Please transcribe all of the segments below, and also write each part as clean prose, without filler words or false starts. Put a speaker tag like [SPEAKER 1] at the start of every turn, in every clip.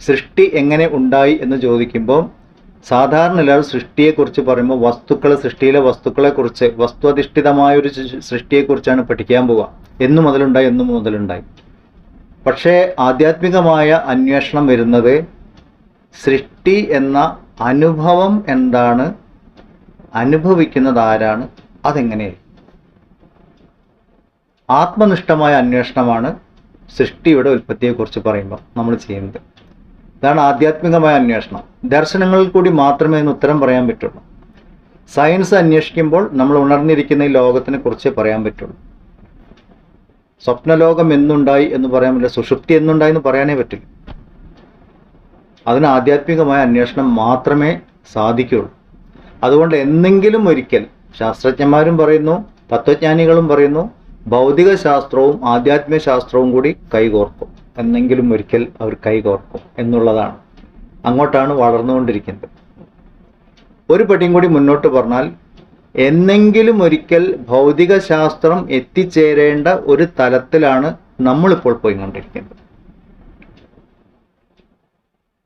[SPEAKER 1] സൃഷ്ടി എങ്ങനെ ഉണ്ടായി എന്ന് ചോദിക്കുമ്പോൾ സാധാരണ എല്ലാവരും സൃഷ്ടിയെക്കുറിച്ച് പറയുമ്പോൾ സൃഷ്ടിയിലെ വസ്തുക്കളെക്കുറിച്ച്, വസ്തുഅധിഷ്ഠിതമായൊരു സൃഷ്ടിയെക്കുറിച്ചാണ് പഠിക്കാൻ പോവുക. എന്നു മുതലുണ്ടായി. പക്ഷേ ആധ്യാത്മികമായ അന്വേഷണം വരുന്നത് സൃഷ്ടി എന്ന അനുഭവം എന്താണ്, അനുഭവിക്കുന്നത് ആരാണ്, അതെങ്ങനെയായി. ആത്മനിഷ്ഠമായ അന്വേഷണമാണ് സൃഷ്ടിയുടെ ഉൽപ്പത്തിയെക്കുറിച്ച് പറയുമ്പോൾ നമ്മൾ ചെയ്യുന്നത്. ഇതാണ് ആധ്യാത്മികമായ അന്വേഷണം. ദർശനങ്ങളിൽ കൂടി മാത്രമേ ഇതിന് ഉത്തരം പറയാൻ പറ്റുള്ളൂ. സയൻസ് അന്വേഷിക്കുമ്പോൾ നമ്മൾ ഉണർന്നിരിക്കുന്ന ഈ ലോകത്തിനെ കുറിച്ചേ പറയാൻ പറ്റുള്ളൂ. സ്വപ്നലോകം എന്നുണ്ടായി എന്ന് പറയാൻ പറ്റില്ല, സുഷുപ്തി എന്നുണ്ടായി എന്ന് പറയാനേ പറ്റില്ല. അതിന് ആധ്യാത്മികമായ അന്വേഷണം മാത്രമേ സാധിക്കുകയുള്ളൂ. അതുകൊണ്ട് എന്നെങ്കിലും ഒരിക്കൽ ശാസ്ത്രജ്ഞന്മാരും പറയുന്നു, തത്വജ്ഞാനികളും പറയുന്നു, ഭൗതിക ശാസ്ത്രവും ആധ്യാത്മിക ശാസ്ത്രവും കൂടി കൈകോർക്കും. എന്നെങ്കിലും ഒരിക്കൽ അവർ കൈകോർക്കും എന്നുള്ളതാണ്. അങ്ങോട്ടാണ് വളർന്നുകൊണ്ടിരിക്കുന്നത്. ഒരു പടിയും കൂടി മുന്നോട്ട് പറഞ്ഞാൽ, എന്നെങ്കിലും ഒരിക്കൽ ഭൗതിക ശാസ്ത്രം എത്തിച്ചേരേണ്ട ഒരു തലത്തിലാണ് നമ്മളിപ്പോൾ പോയിക്കൊണ്ടിരിക്കുന്നത്.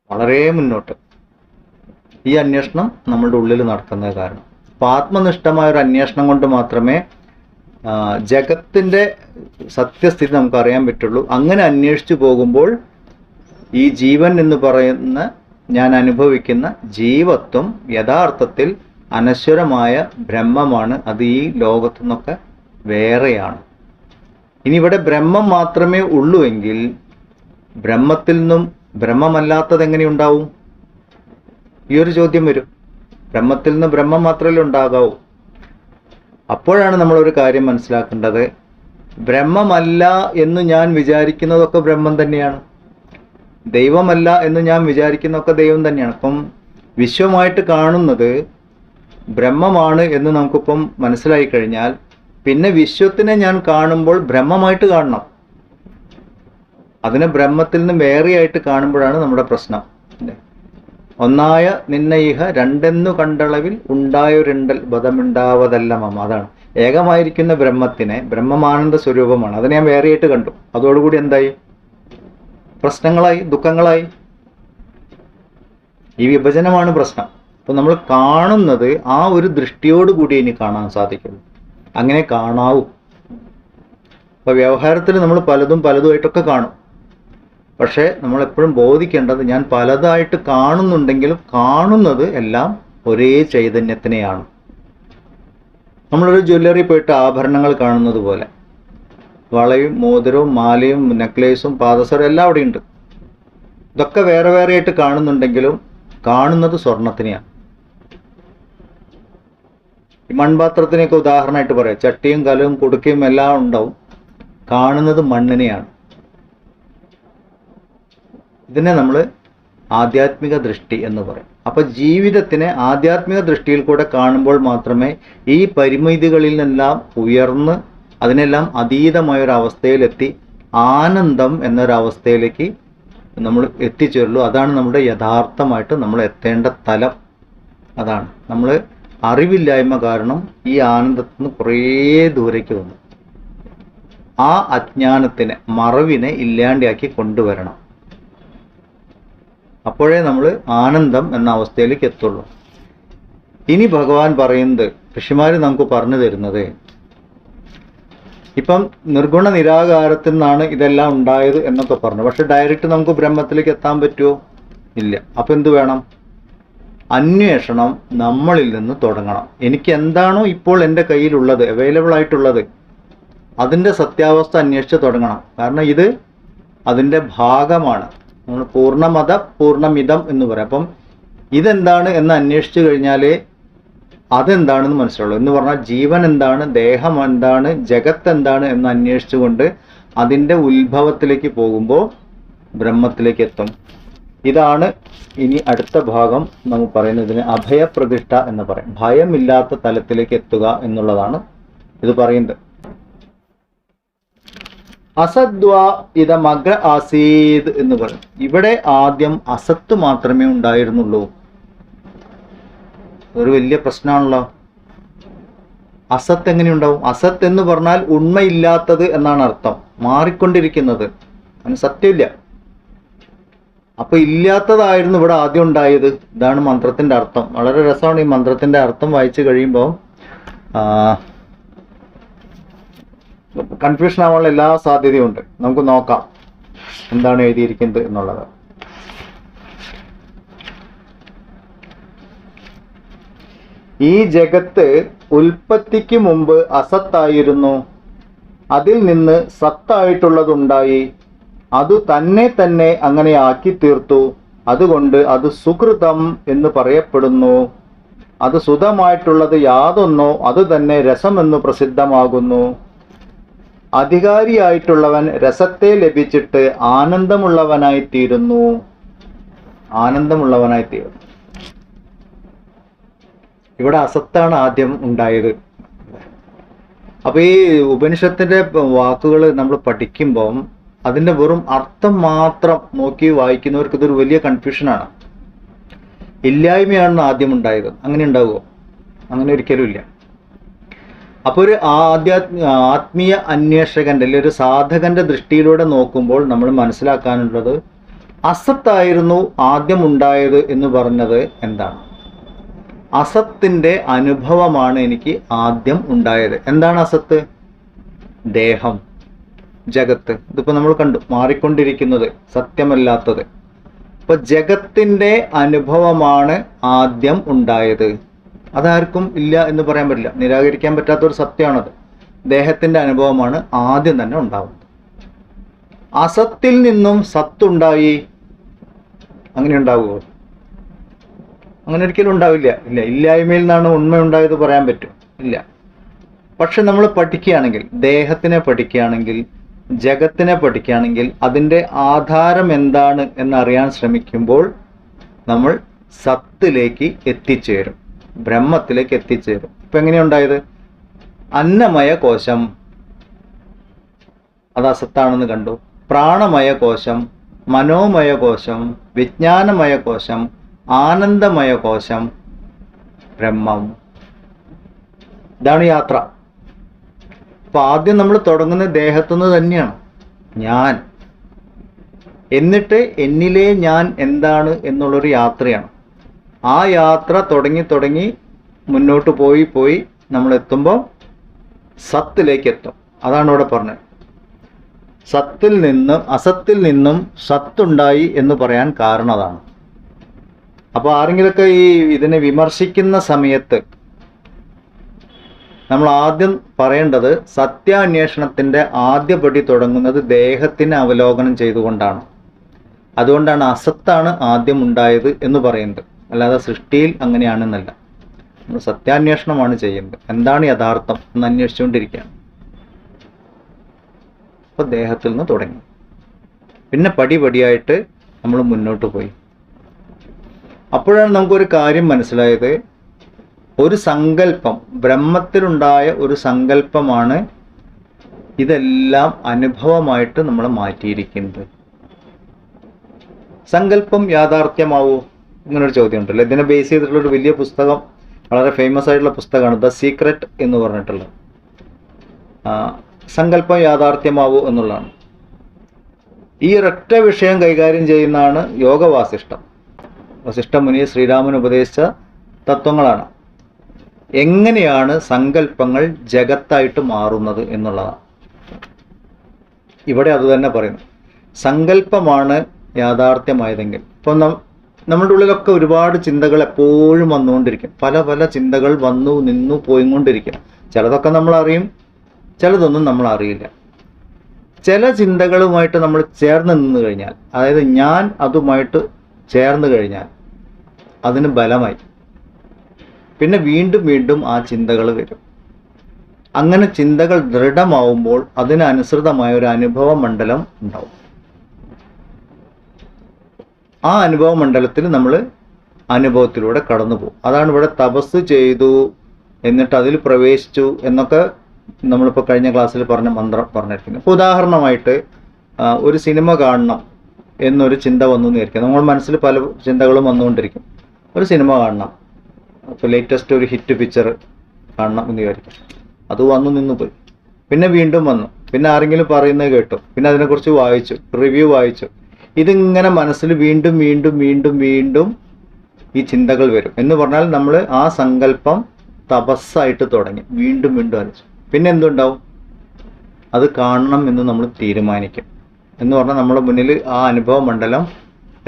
[SPEAKER 1] വളരെ മുന്നോട്ട് ഈ അന്വേഷണം നമ്മളുടെ ഉള്ളിൽ നടക്കുന്നത് കാരണം. അപ്പം ആത്മനിഷ്ഠമായ ഒരു അന്വേഷണം കൊണ്ട് മാത്രമേ ജഗത്തിൻ്റെ സത്യസ്ഥിതി നമുക്ക് അറിയാൻ പറ്റുള്ളൂ. അങ്ങനെ അന്വേഷിച്ചു പോകുമ്പോൾ ഈ ജീവൻ എന്ന് പറയുന്ന, ഞാൻ അനുഭവിക്കുന്ന ജീവത്വം യഥാർത്ഥത്തിൽ അനശ്വരമായ ബ്രഹ്മമാണ്. അത് ഈ ലോകത്തു നിന്നൊക്കെ വേറെയാണ്. ഇനി ഇവിടെ ബ്രഹ്മം മാത്രമേ ഉള്ളൂ എങ്കിൽ ബ്രഹ്മത്തിൽ നിന്നും ബ്രഹ്മമല്ലാത്തത് എങ്ങനെയുണ്ടാവും? ഈ ഒരു ചോദ്യം വരും. ബ്രഹ്മത്തിൽ നിന്ന് ബ്രഹ്മം മാത്രമല്ലേ ഉണ്ടാകാവൂ. അപ്പോഴാണ് നമ്മളൊരു കാര്യം മനസ്സിലാക്കേണ്ടത്, ബ്രഹ്മമല്ല എന്ന് ഞാൻ വിചാരിക്കുന്നതൊക്കെ ബ്രഹ്മം തന്നെയാണ്, ദൈവമല്ല എന്ന് ഞാൻ വിചാരിക്കുന്നതൊക്കെ ദൈവം തന്നെയാണ്. അപ്പം വിശ്വമായിട്ട് കാണുന്നത് ബ്രഹ്മമാണ് എന്ന് നമുക്കിപ്പം മനസ്സിലായി കഴിഞ്ഞാൽ പിന്നെ വിശ്വത്തിനെ ഞാൻ കാണുമ്പോൾ ബ്രഹ്മമായിട്ട് കാണണം. അതിനെ ബ്രഹ്മത്തിൽ നിന്ന് വേറെയായിട്ട് കാണുമ്പോഴാണ് നമ്മുടെ പ്രശ്നം. ഒന്നായ നിന്നയിഹ രണ്ടെന്നു കണ്ടളവിൽ ഉണ്ടായൊരുണ്ടൽ ബധമുണ്ടാവതല്ല മമ. അതാണ് ഏകമായിരിക്കുന്ന ബ്രഹ്മത്തിനെ, ബ്രഹ്മമാനന്ദ സ്വരൂപമാണ്, അതിനെ ഞാൻ വേറെയായിട്ട് കണ്ടു. അതോടുകൂടി എന്തായി? പ്രശ്നങ്ങളായി, ദുഃഖങ്ങളായി. ഈ വിഭജനമാണ് പ്രശ്നം. അപ്പോൾ നമ്മൾ കാണുന്നത് ആ ഒരു ദൃഷ്ടിയോടുകൂടി ഇനി കാണാൻ സാധിക്കുള്ളൂ. അങ്ങനെ കാണാവൂ. അപ്പോൾ വ്യവഹാരത്തിൽ നമ്മൾ പലതുമായിട്ടൊക്കെ കാണും. പക്ഷേ നമ്മളെപ്പോഴും ബോധിക്കേണ്ടത്, ഞാൻ പലതായിട്ട് കാണുന്നുണ്ടെങ്കിലും കാണുന്നത് എല്ലാം ഒരേ ചൈതന്യത്തിനെയാണ്. നമ്മളൊരു ജ്വല്ലറി പോയിട്ട് ആഭരണങ്ങൾ കാണുന്നത് പോലെ വളയും മോതിരവും മാലയും നെക്ലേസും പാദസരം എല്ലാം അവിടെ ഉണ്ട്. ഇതൊക്കെ വേറെ വേറെ ആയിട്ട് കാണുന്നുണ്ടെങ്കിലും കാണുന്നത് സ്വർണത്തിനെയാണ്. ഈ മൺപാത്രത്തിനെയൊക്കെ ഉദാഹരണമായിട്ട് പറയാം. ചട്ടിയും കലവും കുടുക്കയും എല്ലാം ഉണ്ടാവും, കാണുന്നത് മണ്ണിനെയാണ്. ഇതിനെ നമ്മൾ ആധ്യാത്മിക ദൃഷ്ടി എന്ന് പറയും. അപ്പോൾ ജീവിതത്തിനെ ആധ്യാത്മിക ദൃഷ്ടിയിൽ കൂടെ കാണുമ്പോൾ മാത്രമേ ഈ പരിമിതികളിൽ നിന്നെല്ലാം ഉയർന്ന് അതിനെല്ലാം അതീതമായൊരവസ്ഥയിലെത്തി ആനന്ദം എന്നൊരവസ്ഥയിലേക്ക് നമ്മൾ എത്തിച്ചേരുള്ളൂ. അതാണ് നമ്മുടെ യഥാർത്ഥമായിട്ട് നമ്മൾ എത്തേണ്ട തലം. അതാണ് നമ്മൾ അറിവില്ലായ്മ കാരണം ഈ ആനന്ദത്തിൽ നിന്ന് കുറേ ദൂരേക്ക് വന്നു. ആ അജ്ഞാനത്തിനെ, മറവിനെ ഇല്ലാണ്ടാക്കി കൊണ്ടുവരണം. അപ്പോഴേ നമ്മൾ ആനന്ദം എന്ന അവസ്ഥയിലേക്ക് എത്തുള്ളൂ. ഇനി ഭഗവാൻ പറയുന്നത്, ഋഷിമാർ നമുക്ക് പറഞ്ഞു തരുന്നത്, ഇപ്പം നിർഗുണ നിരാകാരത്തിൽ നിന്നാണ് ഇതെല്ലാം ഉണ്ടായത് എന്നൊക്കെ പറഞ്ഞു. പക്ഷെ ഡയറക്റ്റ് നമുക്ക് ബ്രഹ്മത്തിലേക്ക് എത്താൻ പറ്റുമോ? ഇല്ല. അപ്പം എന്ത് വേണം? അന്വേഷണം നമ്മളിൽ നിന്ന് തുടങ്ങണം. എനിക്ക് എന്താണോ ഇപ്പോൾ എൻ്റെ കയ്യിലുള്ളത്, അവൈലബിൾ ആയിട്ടുള്ളത്, അതിൻ്റെ സത്യാവസ്ഥ അന്വേഷിച്ച് തുടങ്ങണം. കാരണം ഇത് അതിൻ്റെ ഭാഗമാണ്. നമ്മൾ പൂർണ്ണമത പൂർണ്ണമിതം എന്ന് പറയാം. അപ്പം ഇതെന്താണ് എന്ന് അന്വേഷിച്ചു കഴിഞ്ഞാലേ അതെന്താണെന്ന് മനസ്സിലുള്ളൂ. എന്ന് പറഞ്ഞാൽ ജീവൻ എന്താണ്, ദേഹം എന്താണ്, ജഗത്ത് എന്താണ് എന്ന് അന്വേഷിച്ചുകൊണ്ട് അതിൻ്റെ ഉത്ഭവത്തിലേക്ക് പോകുമ്പോൾ ബ്രഹ്മത്തിലേക്ക് എത്തും. ഇതാണ് ഇനി അടുത്ത ഭാഗം നമുക്ക് പറയുന്നത്. ഇതിന് അഭയപ്രതിഷ്ഠ എന്ന് പറയും. ഭയമില്ലാത്ത തലത്തിലേക്ക് എത്തുക എന്നുള്ളതാണ് ഇത് പറയുന്നത്. അസദ്വാ ഇതമഗ്ര ആസീദ് എന്ന് പറയും. ഇവിടെ ആദ്യം അസത്ത് മാത്രമേ ഉണ്ടായിരുന്നുള്ളൂ. ഒരു വലിയ പ്രശ്നമാണല്ലോ. അസത്ത് എങ്ങനെയുണ്ടാവും? അസത്ത് എന്ന് പറഞ്ഞാൽ ഉണ്മയില്ലാത്തത് എന്നാണ് അർത്ഥം. മാറിക്കൊണ്ടിരിക്കുന്നത്, അതിന് സത്യമില്ല. അപ്പൊ ഇല്ലാത്തതായിരുന്നു ഇവിടെ ആദ്യം ഉണ്ടായത്. ഇതാണ് മന്ത്രത്തിന്റെ അർത്ഥം. വളരെ രസമാണ് ഈ മന്ത്രത്തിന്റെ അർത്ഥം വായിച്ചു കഴിയുമ്പോൾ. കൺഫ്യൂഷൻ ആവാനുള്ള എല്ലാ സാധ്യതയുണ്ട്. നമുക്ക് നോക്കാം എന്താണ് എഴുതിയിരിക്കുന്നത് എന്നുള്ളത്. ഈ ജഗത്ത് ഉൽപ്പത്തിക്ക് മുമ്പ് അസത്തായിരുന്നു. അതിൽ നിന്ന് സത്തായിട്ടുള്ളതുണ്ടായി. അത് തന്നെ തന്നെ അങ്ങനെ ആക്കി തീർത്തു. അതുകൊണ്ട് അത് സുകൃതം എന്ന് പറയപ്പെടുന്നു. അത് സുതമായിട്ടുള്ളത് യാതൊന്നോ അത് തന്നെ രസമെന്ന് പ്രസിദ്ധമാകുന്നു. അധികാരിയായിട്ടുള്ളവൻ രസത്തെ ലഭിച്ചിട്ട് ആനന്ദമുള്ളവനായിത്തീരുന്നു. ആനന്ദമുള്ളവനായിത്തീരുന്നു. ഇവിടെ അസത്താണ് ആദ്യം ഉണ്ടായത്. അപ്പൊ ഈ ഉപനിഷത്തിന്റെ വാക്കുകൾ നമ്മൾ പഠിക്കുമ്പം അതിന്റെ വെറും അർത്ഥം മാത്രം നോക്കി വായിക്കുന്നവർക്ക് ഇതൊരു വലിയ കൺഫ്യൂഷനാണ്. ഇല്ലായ്മയാണ് ആദ്യം ഉണ്ടായത്. അങ്ങനെ ഉണ്ടാവുമോ? അങ്ങനെ ഒരിക്കലും ഇല്ല. അപ്പോൾ ഒരു ആത്മീയ അന്വേഷകന്റെ അല്ലെങ്കിൽ ഒരു സാധകന്റെ ദൃഷ്ടിയിലൂടെ നോക്കുമ്പോൾ നമ്മൾ മനസ്സിലാക്കാനുള്ളത് അസത്തായിരുന്നു ആദ്യം ഉണ്ടായത് എന്ന് പറഞ്ഞത് എന്താണ്? അസത്തിന്റെ അനുഭവമാണ് എനിക്ക് ആദ്യം ഉണ്ടായത്. എന്താണ് അസത്ത്? ദേഹം, ജഗത്ത്. ഇതിപ്പോ നമ്മൾ കണ്ടു, മാറിക്കൊണ്ടിരിക്കുന്നത്, സത്യമല്ലാത്തത്. അപ്പൊ ജഗത്തിന്റെ അനുഭവമാണ് ആദ്യം ഉണ്ടായത്. അതാർക്കും ഇല്ല എന്ന് പറയാൻ പറ്റില്ല, നിരാകരിക്കാൻ പറ്റാത്തൊരു സത്യമാണത്. ദേഹത്തിന്റെ അനുഭവമാണ് ആദ്യം തന്നെ ഉണ്ടാവുന്നത്. അസത്തിൽ നിന്നും സത്തുണ്ടായി. അങ്ങനെ ഉണ്ടാവുമോ? അങ്ങനെ ഒരിക്കലും ഉണ്ടാവില്ല. ഇല്ല, ഇല്ലായ്മയിൽ നിന്നാണ് ഉണ്മ ഉണ്ടായത് പറയാൻ പറ്റും? ഇല്ല. പക്ഷെ നമ്മൾ പഠിക്കുകയാണെങ്കിൽ, ദേഹത്തിനെ പഠിക്കുകയാണെങ്കിൽ, ജഗത്തിനെ പഠിക്കുകയാണെങ്കിൽ, അതിൻ്റെ ആധാരം എന്താണ് എന്നറിയാൻ ശ്രമിക്കുമ്പോൾ നമ്മൾ സത്തിലേക്ക് എത്തിച്ചേരും, ബ്രഹ്മത്തിലേക്ക് എത്തിച്ചേരും. ഇപ്പൊ എങ്ങനെയുണ്ടായത്? അന്നമയ കോശം, അത് അസത്താണെന്ന് കണ്ടു. പ്രാണമയ കോശം, മനോമയ കോശം, വിജ്ഞാനമയ കോശം, ആനന്ദമയ കോശം, ബ്രഹ്മം. ഇതാണ് യാത്ര. അപ്പൊ ആദ്യം നമ്മൾ തുടങ്ങുന്ന ദേഹത്തുനിന്ന് തന്നെയാണ്, ഞാൻ. എന്നിട്ട് എന്നിലെ ഞാൻ എന്താണ് എന്നുള്ളൊരു യാത്രയാണ്. ആ യാത്ര തുടങ്ങി മുന്നോട്ട് പോയി നമ്മൾ എത്തുമ്പോൾ സത്തിലേക്ക് എത്തും. അതാണ് ഇവിടെ പറഞ്ഞത്. സത്തിൽ നിന്നും അസത്തിൽ നിന്നും സത്തുണ്ടായി എന്ന് പറയാൻ കാരണം അതാണ്. അപ്പോൾ ആരെങ്കിലുമൊക്കെ ഈ ഇതിനെ വിമർശിക്കുന്ന സമയത്ത് നമ്മൾ ആദ്യം പറയേണ്ടത്, സത്യാന്വേഷണത്തിന്റെ ആദ്യപടി തുടങ്ങുന്നത് ദേഹത്തിനെ അവലോകനം ചെയ്തുകൊണ്ടാണ്. അതുകൊണ്ടാണ് അസത്താണ് ആദ്യം ഉണ്ടായത് എന്ന് പറയുന്നത്. അല്ലാതെ സൃഷ്ടിയിൽ അങ്ങനെയാണെന്നല്ല. നമ്മൾ സത്യാന്വേഷണമാണ് ചെയ്യുന്നത്. എന്താണ് യഥാർത്ഥം എന്ന് അന്വേഷിച്ചുകൊണ്ടിരിക്കുകയാണ്. അപ്പൊ ദേഹത്തിൽ നിന്ന് തുടങ്ങി, പിന്നെ പടിപടിയായിട്ട് നമ്മൾ മുന്നോട്ട് പോയി. അപ്പോഴാണ് നമുക്കൊരു കാര്യം മനസ്സിലായത്. ഒരു സങ്കല്പം, ബ്രഹ്മത്തിലുണ്ടായ ഒരു സങ്കല്പമാണ് ഇതെല്ലാം അനുഭവമായിട്ട് നമ്മൾ മാറ്റിയിരിക്കുന്നത്. സങ്കല്പം യാഥാർത്ഥ്യമാവോ? ഇങ്ങനൊരു ചോദ്യം ഉണ്ടല്ലോ. ഇതിനെ ബേസ് ചെയ്തിട്ടുള്ള ഒരു വലിയ പുസ്തകം, വളരെ ഫേമസ് ആയിട്ടുള്ള പുസ്തകമാണ് ദ സീക്രട്ട് എന്ന് പറഞ്ഞിട്ടുള്ളത്. സങ്കല്പം യാഥാർത്ഥ്യമാവോ എന്നുള്ളതാണ്. ഈ ഒരൊറ്റ വിഷയം കൈകാര്യം ചെയ്യുന്നതാണ് യോഗവാസിഷ്ടം. വസിഷ്ഠ മുനി ശ്രീരാമന് ഉപദേശിച്ച തത്വങ്ങളാണ്. എങ്ങനെയാണ് സങ്കല്പങ്ങൾ ജഗത്തായിട്ട് മാറുന്നത് എന്നുള്ളതാണ്. ഇവിടെ അത് തന്നെ പറയുന്നു. സങ്കല്പമാണ് യാഥാർത്ഥ്യമായതെങ്കിൽ, ഇപ്പം നമ്മുടെ ഉള്ളിലൊക്കെ ഒരുപാട് ചിന്തകൾ എപ്പോഴും വന്നുകൊണ്ടിരിക്കും. പല പല ചിന്തകൾ വന്നു നിന്നു പോയിക്കൊണ്ടിരിക്കും. ചിലതൊക്കെ നമ്മൾ അറിയും, ചിലതൊന്നും നമ്മൾ അറിയില്ല. ചില ചിന്തകളുമായിട്ട് നമ്മൾ ചേർന്ന് നിന്ന് കഴിഞ്ഞാൽ, അതായത് ഞാൻ അതുമായിട്ട് ചേർന്ന് കഴിഞ്ഞാൽ അതിന് ബലമായി. പിന്നെ വീണ്ടും വീണ്ടും ആ ചിന്തകൾ വരും. അങ്ങനെ ചിന്തകൾ ദൃഢമാവുമ്പോൾ അതിനനുസൃതമായ ഒരു അനുഭവ മണ്ഡലം ഉണ്ടാവും. ആ അനുഭവ മണ്ഡലത്തിൽ നമ്മൾ അനുഭവത്തിലൂടെ കടന്നു പോകും. അതാണ് ഇവിടെ തപസ് ചെയ്തു എന്നിട്ട് അതിൽ പ്രവേശിച്ചു എന്നൊക്കെ നമ്മളിപ്പോൾ കഴിഞ്ഞ ക്ലാസ്സിൽ പറഞ്ഞ മന്ത്രം പറഞ്ഞിരിക്കുന്നത്. ഇപ്പോൾ ഉദാഹരണമായിട്ട് ഒരു സിനിമ കാണണം എന്നൊരു ചിന്ത വന്നു വിചാരിക്കുക. നമ്മൾ മനസ്സിൽ പല ചിന്തകളും വന്നുകൊണ്ടിരിക്കും. ഒരു സിനിമ കാണണം, ഇപ്പോൾ ലേറ്റസ്റ്റ് ഒരു ഹിറ്റ് പിക്ചർ കാണണം എന്ന് വിചാരിക്കും. അത് വന്നു നിന്ന് പോയി. പിന്നെ വീണ്ടും വന്നു. പിന്നെ ആരെങ്കിലും പറയുന്നത് കേട്ടു. പിന്നെ അതിനെക്കുറിച്ച് വായിച്ചു, റിവ്യൂ വായിച്ചു. ഇതിങ്ങനെ മനസ്സിൽ വീണ്ടും വീണ്ടും വീണ്ടും വീണ്ടും ഈ ചിന്തകൾ വരും. എന്ന് പറഞ്ഞാൽ നമ്മൾ ആ സങ്കല്പം തപസ്സായിട്ട് തുടങ്ങി വീണ്ടും വീണ്ടും ആലോചിച്ചു. പിന്നെ എന്തുണ്ടാവും? അത് കാണണം എന്ന് നമ്മൾ തീരുമാനിക്കും. എന്ന് പറഞ്ഞാൽ നമ്മുടെ മുന്നിൽ ആ അനുഭവ മണ്ഡലം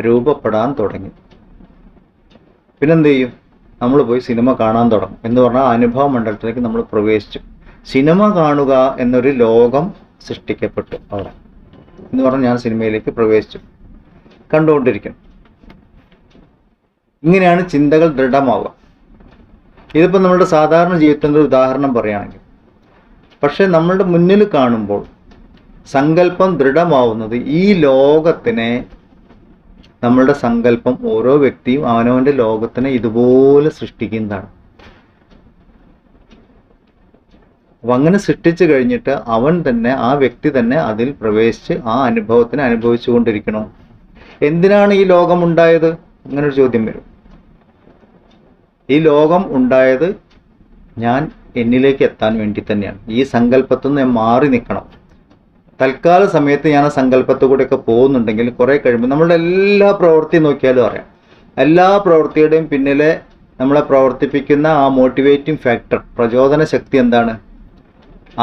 [SPEAKER 1] രൂപപ്പെടാൻ തുടങ്ങി. പിന്നെന്ത് ചെയ്യും? നമ്മൾ പോയി സിനിമ കാണാൻ തുടങ്ങും. എന്ന് പറഞ്ഞാൽ അനുഭവ മണ്ഡലത്തിലേക്ക് നമ്മൾ പ്രവേശിച്ചു. സിനിമ കാണുക എന്നൊരു ലോകം സൃഷ്ടിക്കപ്പെട്ടു അവിടെ. എന്ന് പറഞ്ഞാൽ ഞാൻ സിനിമയിലേക്ക് പ്രവേശിച്ചു, കണ്ടുകൊണ്ടിരിക്കും. ഇങ്ങനെയാണ് ചിന്തകൾ ദൃഢമാവുക. ഇതിപ്പോൾ നമ്മുടെ സാധാരണ ജീവിതത്തിൻ്റെ ഒരു ഉദാഹരണം പറയുകയാണെങ്കിൽ, പക്ഷെ നമ്മളുടെ മുന്നിൽ കാണുമ്പോൾ സങ്കല്പം ദൃഢമാവുന്നത് ഈ ലോകത്തിനെ, നമ്മളുടെ സങ്കല്പം ഓരോ വ്യക്തിയും അവനവൻ്റെ ലോകത്തിനെ ഇതുപോലെ സൃഷ്ടിക്കുന്നതാണ്. അപ്പം അങ്ങനെ സൃഷ്ടിച്ചു കഴിഞ്ഞിട്ട് അവൻ തന്നെ, ആ വ്യക്തി തന്നെ അതിൽ പ്രവേശിച്ച് ആ അനുഭവത്തിനെ അനുഭവിച്ചു കൊണ്ടിരിക്കണോ? എന്തിനാണ് ഈ ലോകം ഉണ്ടായത്? അങ്ങനൊരു ചോദ്യം വരും. ഈ ലോകം ഉണ്ടായത് ഞാൻ എന്നിലേക്ക് എത്താൻ വേണ്ടി തന്നെയാണ്. ഈ സങ്കല്പത്തിൽ നിന്ന് ഞാൻ മാറി നിൽക്കണം. തൽക്കാല സമയത്ത് ഞാൻ ആ സങ്കല്പത്തിൽ കൂടെയൊക്കെ പോകുന്നുണ്ടെങ്കിൽ കുറേ കഴിയുമ്പോൾ നമ്മളുടെ എല്ലാ പ്രവൃത്തിയും നോക്കിയാലും അറിയാം, എല്ലാ പ്രവൃത്തിയുടെയും പിന്നിലെ നമ്മളെ പ്രവർത്തിപ്പിക്കുന്ന ആ മോട്ടിവേറ്റിംഗ് ഫാക്ടർ, പ്രചോദന ശക്തി എന്താണ്?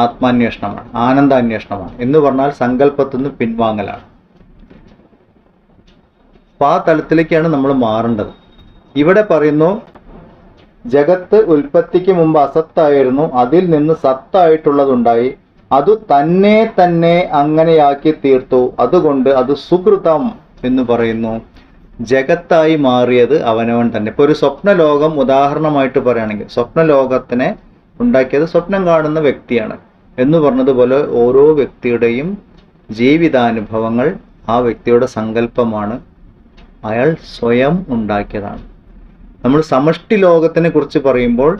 [SPEAKER 1] ആത്മാന്വേഷണമാണ്, ആനന്ദാന്വേഷണമാണ്. എന്ന് പറഞ്ഞാൽ സങ്കല്പത്തിൽ നിന്ന് പിൻവാങ്ങലാണ്. അപ്പം ആ തലത്തിലേക്കാണ് നമ്മൾ മാറേണ്ടത്. ഇവിടെ പറയുന്നു, ജഗത്ത് ഉൽപ്പത്തിക്ക് മുമ്പ് അസത്തായിരുന്നു, അതിൽ നിന്ന് സത്തായിട്ടുള്ളതുണ്ടായി, അത് തന്നെ തന്നെ അങ്ങനെയാക്കി തീർത്തു, അതുകൊണ്ട് അത് സുകൃതം എന്ന് പറയുന്നു. ജഗത്തായി മാറിയത് അവനവൻ തന്നെ. ഇപ്പോൾ ഒരു സ്വപ്നലോകം ഉദാഹരണമായിട്ട് പറയുകയാണെങ്കിൽ, സ്വപ്നലോകത്തിനെ ഉണ്ടാക്കിയത് സ്വപ്നം കാണുന്ന വ്യക്തിയാണ് എന്ന് പറഞ്ഞതുപോലെ ഓരോ വ്യക്തിയുടെയും ജീവിതാനുഭവങ്ങൾ ആ വ്യക്തിയുടെ സങ്കല്പമാണ്, അയാൾ സ്വയം ഉണ്ടാക്കിയതാണ്. നമ്മൾ സമഷ്ടി ലോകത്തിനെ കുറിച്ച് പറയുമ്പോൾ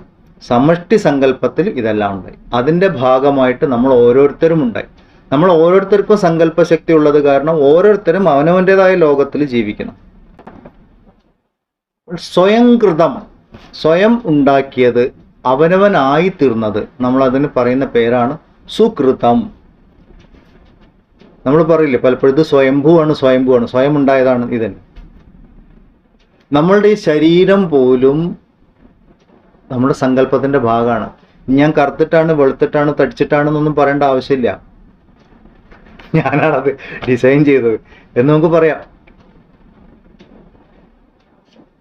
[SPEAKER 1] സമഷ്ടി സങ്കല്പത്തിൽ ഇതെല്ലാം ഉണ്ടായി. അതിൻ്റെ ഭാഗമായിട്ട് നമ്മൾ ഓരോരുത്തരും ഉണ്ടായി. നമ്മൾ ഓരോരുത്തർക്കും സങ്കല്പശക്തി ഉള്ളത് കാരണം ഓരോരുത്തരും അവനവൻ്റെതായ ലോകത്തിൽ ജീവിക്കണം. സ്വയംകൃതം, സ്വയം ഉണ്ടാക്കിയത്, അവനവനായി തീർന്നത്, നമ്മൾ അതിന് പറയുന്ന പേരാണ് സുകൃതം. നമ്മൾ പറയില്ലേ പലപ്പോഴും, ഇത് സ്വയംഭൂവാണ്, സ്വയംഭൂവാണ്, സ്വയം ഉണ്ടായതാണ്. ഇതന്നെ നമ്മളുടെ ഈ ശരീരം പോലും നമ്മുടെ സങ്കല്പത്തിൻ്റെ ഭാഗമാണ്. ഞാൻ കറുത്തിട്ടാണ്, വെളുത്തിട്ടാണ്, തടിച്ചിട്ടാണെന്നൊന്നും പറയേണ്ട ആവശ്യമില്ല. ഞാനാണത് ഡിസൈൻ ചെയ്തത് എന്ന് നമുക്ക് പറയാം.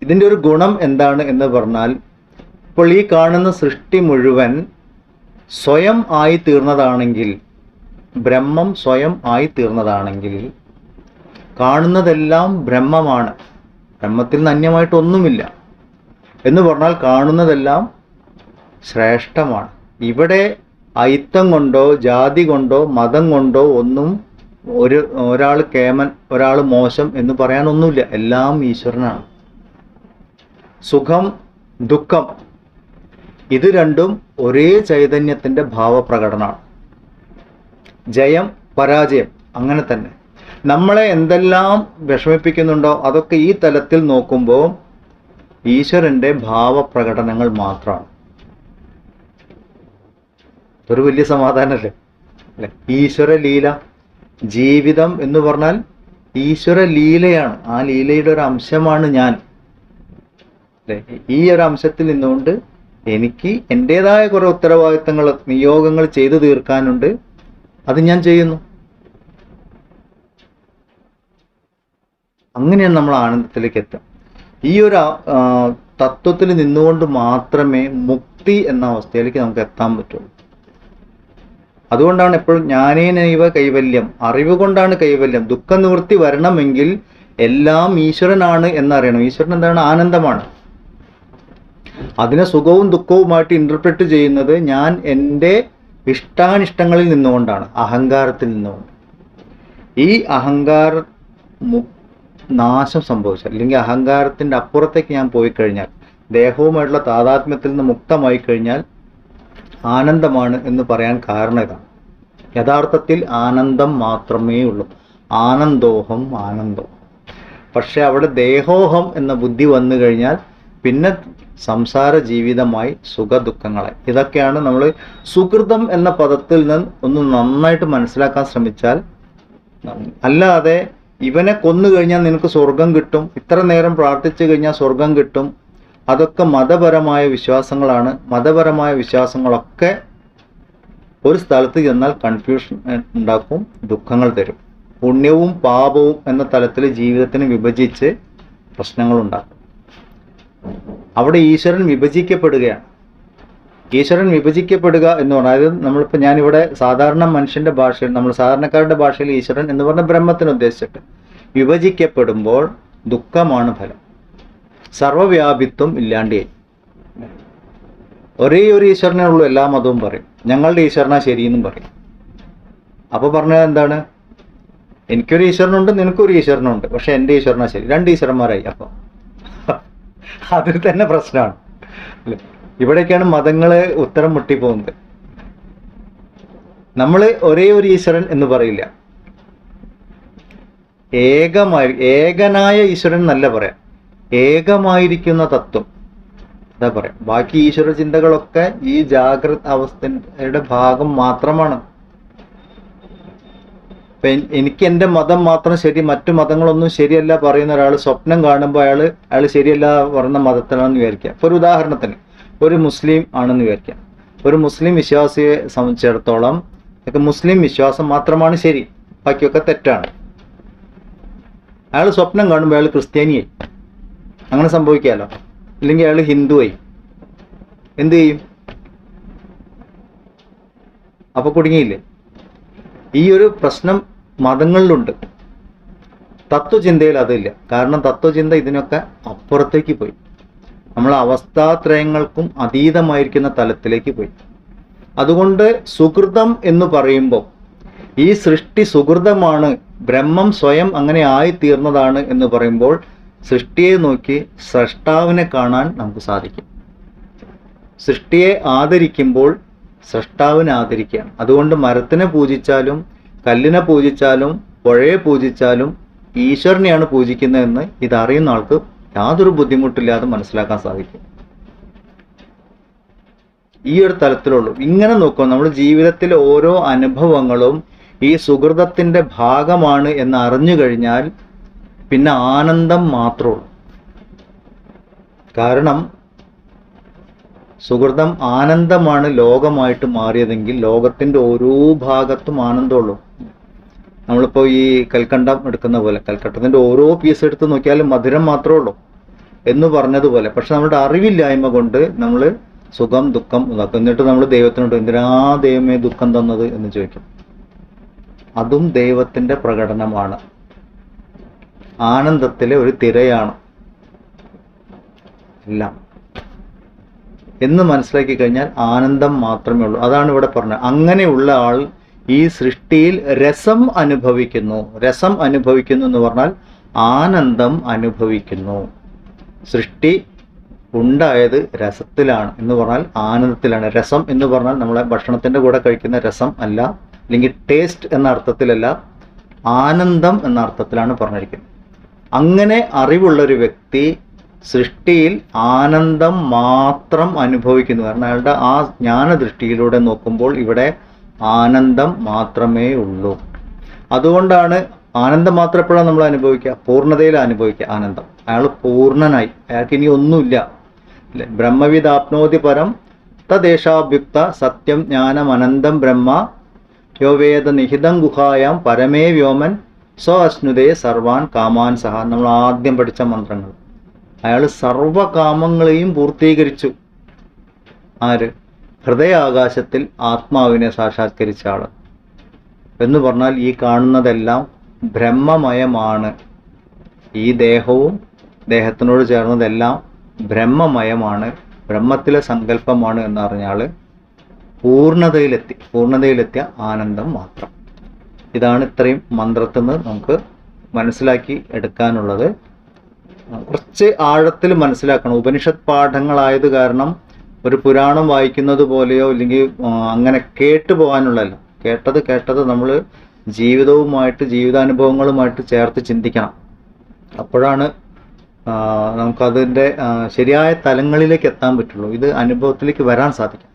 [SPEAKER 1] ഇതിൻ്റെ ഒരു ഗുണം എന്താണ് എന്ന് പറഞ്ഞാൽ, ഇപ്പോൾ ഈ കാണുന്ന സൃഷ്ടി മുഴുവൻ സ്വയം ആയി തീർന്നതാണെങ്കിൽ, ബ്രഹ്മം സ്വയം ആയി തീർന്നതാണെങ്കിൽ, കാണുന്നതെല്ലാം ബ്രഹ്മമാണ്, ബ്രഹ്മത്തിൽ നിന്ന് അന്യമായിട്ടൊന്നുമില്ല എന്ന് പറഞ്ഞാൽ കാണുന്നതെല്ലാം ശ്രേഷ്ഠമാണ്. ഇവിടെ അയിത്തം കൊണ്ടോ ജാതി കൊണ്ടോ മതം കൊണ്ടോ ഒന്നും ഒരാൾ കേമൻ, ഒരാൾ മോശം എന്ന് പറയാനൊന്നുമില്ല. എല്ലാം ഈശ്വരനാണ്. സുഖം ദുഃഖം ഇത് രണ്ടും ഒരേ ചൈതന്യത്തിൻ്റെ ഭാവപ്രകടനമാണ്. ജയം പരാജയം അങ്ങനെ തന്നെ. നമ്മളെ എന്തെല്ലാം വിഷമിപ്പിക്കുന്നുണ്ടോ അതൊക്കെ ഈ തലത്തിൽ നോക്കുമ്പോൾ ഈശ്വരൻ്റെ ഭാവപ്രകടനങ്ങൾ മാത്രമാണ്. ഒരു വലിയ സമാധാനമല്ലേ അല്ലേ? ഈശ്വര ലീല, ജീവിതം എന്ന് പറഞ്ഞാൽ ഈശ്വര ലീലയാണ്. ആ ലീലയുടെ ഒരു അംശമാണ് ഞാൻ അല്ലേ? ഈ ഒരു അംശത്തിൽ നിന്നുകൊണ്ട് എനിക്ക് എൻ്റെതായ കുറേ ഉത്തരവാദിത്തങ്ങൾ, നിയോഗങ്ങൾ ചെയ്തു തീർക്കാനുണ്ട്. അത് ഞാൻ ചെയ്യുന്നു. അങ്ങനെയാണ് നമ്മൾ ആനന്ദത്തിലേക്ക് എത്തുക. ഈ ഒരു തത്വത്തിൽ നിന്നുകൊണ്ട് മാത്രമേ മുക്തി എന്ന അവസ്ഥയിലേക്ക് നമുക്ക് എത്താൻ പറ്റുള്ളൂ. അതുകൊണ്ടാണ് എപ്പോഴും ജ്ഞാനേനൈവ കൈവല്യം, അറിവ് കൊണ്ടാണ് കൈവല്യം. ദുഃഖനിവൃത്തി വരണമെങ്കിൽ എല്ലാം ഈശ്വരനാണ് എന്നറിയണം. ഈശ്വരൻ എന്താണ്? ആനന്ദമാണ്. അതിനെ സുഖവും ദുഃഖവുമായിട്ട് ഇന്റർപ്രറ്റ് ചെയ്യുന്നത് ഞാൻ എൻ്റെ ഇഷ്ടാനിഷ്ടങ്ങളിൽ നിന്നുകൊണ്ടാണ്, അഹങ്കാരത്തിൽ നിന്നുകൊണ്ട്. ഈ അഹങ്കാര നാശം സംഭവിച്ചാൽ, അല്ലെങ്കിൽ അഹങ്കാരത്തിൻ്റെ അപ്പുറത്തേക്ക് ഞാൻ പോയി കഴിഞ്ഞാൽ, ദേഹവുമായിട്ടുള്ള താതാത്മ്യത്തിൽ നിന്ന് മുക്തമായി കഴിഞ്ഞാൽ ആനന്ദമാണ് എന്ന് പറയാൻ കാരണം ഇതാണ്. യഥാർത്ഥത്തിൽ ആനന്ദം മാത്രമേ ഉള്ളൂ. ആനന്ദോഹം ആനന്ദം. പക്ഷെ അവിടെ ദേഹോഹം എന്ന ബുദ്ധി വന്നു കഴിഞ്ഞാൽ പിന്നെ സംസാര ജീവിതമായി സുഖദുഃഖങ്ങളെ. ഇതൊക്കെയാണ് നമ്മൾ സുകൃതം എന്ന പദത്തിൽ നിന്ന് ഒന്ന് നന്നായിട്ട് മനസ്സിലാക്കാൻ ശ്രമിച്ചാൽ. അല്ലാതെ ഇവനെ കൊന്നു കഴിഞ്ഞാൽ നിനക്ക് സ്വർഗം കിട്ടും, ഇത്ര നേരം പ്രാർത്ഥിച്ചു കഴിഞ്ഞാൽ സ്വർഗം കിട്ടും. അതൊക്കെ മതപരമായ വിശ്വാസങ്ങളാണ്. മതപരമായ വിശ്വാസങ്ങളൊക്കെ ഒരു സ്ഥലത്ത് ചെന്നാൽ കൺഫ്യൂഷൻ ഉണ്ടാക്കും, ദുഃഖങ്ങൾ തരും. പുണ്യവും പാപവും എന്ന തലത്തിൽ ജീവിതത്തിന് വിഭജിച്ച് പ്രശ്നങ്ങളുണ്ടാക്കും. അവിടെ ഈശ്വരൻ വിഭജിക്കപ്പെടുകയാണ്. ഈശ്വരൻ വിഭജിക്കപ്പെടുക എന്ന് പറഞ്ഞാൽ, അതായത് നമ്മളിപ്പോൾ ഞാനിവിടെ സാധാരണ മനുഷ്യന്റെ ഭാഷയിൽ, നമ്മൾ സാധാരണക്കാരുടെ ഭാഷയിൽ ഈശ്വരൻ എന്ന് പറഞ്ഞ ബ്രഹ്മത്തിന് ഉദ്ദേശിച്ചിട്ട് വിഭജിക്കപ്പെടുമ്പോൾ ദുഃഖമാണ് ഫലം. സർവവ്യാപിത്വം ഇല്ലാണ്ടായി. ഒരേ ഒരു ഈശ്വരനേ ഉള്ളൂ, എല്ലാ മതവും പറയും. ഞങ്ങളുടെ ഈശ്വരനാ ശരിയെന്നും പറയും. അപ്പോൾ പറഞ്ഞത് എന്താണ്? എനിക്കൊരു ഈശ്വരനുണ്ട്, നിനക്കൊരു ഈശ്വരനുണ്ട്, പക്ഷെ എൻ്റെ ഈശ്വരനാ ശരി. രണ്ട് ഈശ്വരന്മാരായി. അപ്പോൾ അതിൽ തന്നെ പ്രശ്നമാണ് അല്ലേ? ഇവിടേക്കാണ് മതങ്ങള് ഉത്തരം മുട്ടിപ്പോകുന്നത്. നമ്മൾ ഒരേ ഒരു ഈശ്വരൻ എന്ന് പറയില്ല, ഏകനായ ഈശ്വരൻ എന്നല്ല പറയാം, ഏകമായിരിക്കുന്ന തത്വം എന്താ പറയാം. ബാക്കി ഈശ്വര ചിന്തകളൊക്കെ ഈ ജാഗ്രത അവസ്ഥയുടെ ഭാഗം മാത്രമാണ്. എനിക്ക് എൻ്റെ മതം മാത്രം ശരി, മറ്റു മതങ്ങളൊന്നും ശരിയല്ല പറയുന്ന ഒരാൾ സ്വപ്നം കാണുമ്പോൾ അയാൾ ശരിയല്ല പറയുന്ന മതത്തിലാണെന്ന് വിചാരിക്കുക. ഇപ്പോൾ ഒരു ഉദാഹരണത്തിന് ഒരു മുസ്ലിം ആണെന്ന് വിചാരിക്കാം. ഒരു മുസ്ലിം വിശ്വാസിയെ സംബന്ധിച്ചിടത്തോളം മുസ്ലിം വിശ്വാസം മാത്രമാണ് ശരി, ബാക്കിയൊക്കെ തെറ്റാണ്. അയാൾ സ്വപ്നം കാണുമ്പോൾ അയാൾ ക്രിസ്ത്യാനിയായി, അങ്ങനെ സംഭവിക്കാമല്ലോ. അല്ലെങ്കിൽ അയാൾ ഹിന്ദുവായി, എന്ത് ചെയ്യും? അപ്പൊ കുടുങ്ങിയില്ലേ? ഈ ഒരു പ്രശ്നം മതങ്ങളിലുണ്ട്. തത്വചിന്തയിൽ അതില്ല. കാരണം തത്വചിന്ത ഇതിനൊക്കെ അപ്പുറത്തേക്ക് പോയി, നമ്മൾ അവസ്ഥാത്രയങ്ങൾക്കും അതീതമായിരിക്കുന്ന തലത്തിലേക്ക് പോയി. അതുകൊണ്ട് സുകൃതം എന്ന് പറയുമ്പോൾ ഈ സൃഷ്ടി സുകൃതമാണ്, ബ്രഹ്മം സ്വയം അങ്ങനെ ആയിത്തീർന്നതാണ് എന്ന് പറയുമ്പോൾ സൃഷ്ടിയെ നോക്കി സ്രഷ്ടാവിനെ കാണാൻ നമുക്ക് സാധിക്കും. സൃഷ്ടിയെ ആദരിക്കുമ്പോൾ സ്രഷ്ടാവിനെ ആദരിക്കുകയാണ്. അതുകൊണ്ട് മരത്തിനെ പൂജിച്ചാലും കല്ലിനെ പൂജിച്ചാലും പുഴയെ പൂജിച്ചാലും ഈശ്വരനെയാണ് പൂജിക്കുന്നതെന്ന് ഇതറിയുന്ന ആൾക്ക് യാതൊരു ബുദ്ധിമുട്ടില്ലാതെ മനസ്സിലാക്കാൻ സാധിക്കും. ഈ ഒരു തലത്തിലുള്ളൂ. ഇങ്ങനെ നോക്കുമ്പോൾ നമ്മൾ ജീവിതത്തിലെ ഓരോ അനുഭവങ്ങളും ഈ സുകൃതത്തിന്റെ ഭാഗമാണ് എന്ന് അറിഞ്ഞു കഴിഞ്ഞാൽ പിന്നെ ആനന്ദം മാത്രമേ ഉള്ളൂ. കാരണം സുകൃതം ആനന്ദമാണ് ലോകമായിട്ട് മാറിയതെങ്കിൽ ലോകത്തിന്റെ ഓരോ ഭാഗത്തും ആനന്ദമുള്ളൂ. നമ്മളിപ്പോൾ ഈ കൽക്കണ്ടം എടുക്കുന്ന പോലെ കൽക്കട്ടത്തിന്റെ ഓരോ പീസ് എടുത്ത് നോക്കിയാലും മധുരം മാത്രമേ ഉള്ളൂ എന്ന് പറഞ്ഞതുപോലെ. പക്ഷെ നമ്മുടെ അറിവില്ലായ്മ കൊണ്ട് നമ്മൾ സുഖം ദുഃഖം ഇതാക്കും. എന്നിട്ട് നമ്മൾ ദൈവത്തിനോട് എന്തിനാ ദൈവമേ ദുഃഖം തന്നത് എന്ന് ചോദിക്കും. അതും ദൈവത്തിന്റെ പ്രകടനമാണ്, ആനന്ദത്തിലെ ഒരു തിരയാണ് എല്ലാം എന്ന് മനസ്സിലാക്കി കഴിഞ്ഞാൽ ആനന്ദം മാത്രമേ ഉള്ളൂ. അതാണ് ഇവിടെ പറഞ്ഞത്. അങ്ങനെയുള്ള ആൾ ഈ സൃഷ്ടിയിൽ രസം അനുഭവിക്കുന്നു. രസം അനുഭവിക്കുന്നു എന്ന് പറഞ്ഞാൽ ആനന്ദം അനുഭവിക്കുന്നു. സൃഷ്ടി ഉണ്ടായത് രസത്തിലാണ് എന്ന് പറഞ്ഞാൽ ആനന്ദത്തിലാണ്. രസം എന്ന് പറഞ്ഞാൽ നമ്മളെ ഭക്ഷണത്തിന്റെ കൂടെ കഴിക്കുന്ന രസം അല്ല, അല്ലെങ്കിൽ ടേസ്റ്റ് എന്ന അർത്ഥത്തിലല്ല, ആനന്ദം എന്ന അർത്ഥത്തിലാണ് പറഞ്ഞിരിക്കുന്നത്. അങ്ങനെ അറിവുള്ളൊരു വ്യക്തി സൃഷ്ടിയിൽ ആനന്ദം മാത്രം അനുഭവിക്കുന്നു. കാരണം അയാളുടെ ആ ജ്ഞാനദൃഷ്ടിയിലൂടെ നോക്കുമ്പോൾ ഇവിടെ ആനന്ദം മാത്രമേ ഉള്ളൂ. അതുകൊണ്ടാണ് ആനന്ദം മാത്രം എപ്പോഴാണ് നമ്മൾ അനുഭവിക്കുക? പൂർണ്ണതയിൽ അനുഭവിക്കുക ആനന്ദം. അയാൾ പൂർണ്ണനായി, അയാൾക്ക് ഇനി ഒന്നുമില്ല. ബ്രഹ്മവിദാപ്നോതി പരം തദ്ദേശാഭ്യുക്ത സത്യം ജ്ഞാനം അനന്തം ബ്രഹ്മ യോ വേദ നിഹിതം ഗുഹായാം പരമേ വ്യോമൻ സ്വ അശ്നുതേ സർവാൻ കാമാൻ സഹ. നമ്മൾ ആദ്യം പഠിച്ച മന്ത്രങ്ങൾ. അയാൾ സർവകാമങ്ങളെയും പൂർത്തീകരിച്ചു. ആര്? ഹൃദയാകാശത്തിൽ ആത്മാവിനെ സാക്ഷാത്കരിച്ച ആള്. എന്ന് പറഞ്ഞാൽ ഈ കാണുന്നതെല്ലാം ബ്രഹ്മമയമാണ്. ഈ ദേഹവും ദേഹത്തിനോട് ചേർന്നതെല്ലാം ബ്രഹ്മമയമാണ്, ബ്രഹ്മത്തിലെ സങ്കല്പമാണ് എന്നറിഞ്ഞാൽ പൂർണ്ണതയിലെത്തിയ ആനന്ദം മാത്രം. ഇതാണ് ഇത്രയും മന്ത്രത്തിൽ നിന്ന് നമുക്ക് മനസ്സിലാക്കി എടുക്കാനുള്ളത്. കുറച്ച് ആഴത്തിൽ മനസ്സിലാക്കണം. ഉപനിഷത്ത് പാഠങ്ങളായത് കാരണം ഒരു പുരാണം വായിക്കുന്നത് പോലെയോ അല്ലെങ്കിൽ അങ്ങനെ കേട്ടു പോകാനുള്ളതല്ല. കേട്ടത് നമ്മൾ ജീവിതവുമായിട്ട് ജീവിതാനുഭവങ്ങളുമായിട്ട് ചേർത്ത് ചിന്തിക്കണം. അപ്പോഴാണ് നമുക്കതിൻ്റെ ശരിയായ തലങ്ങളിലേക്ക് എത്താൻ പറ്റുള്ളൂ. ഇത് അനുഭവത്തിലേക്ക് വരാൻ സാധിക്കും.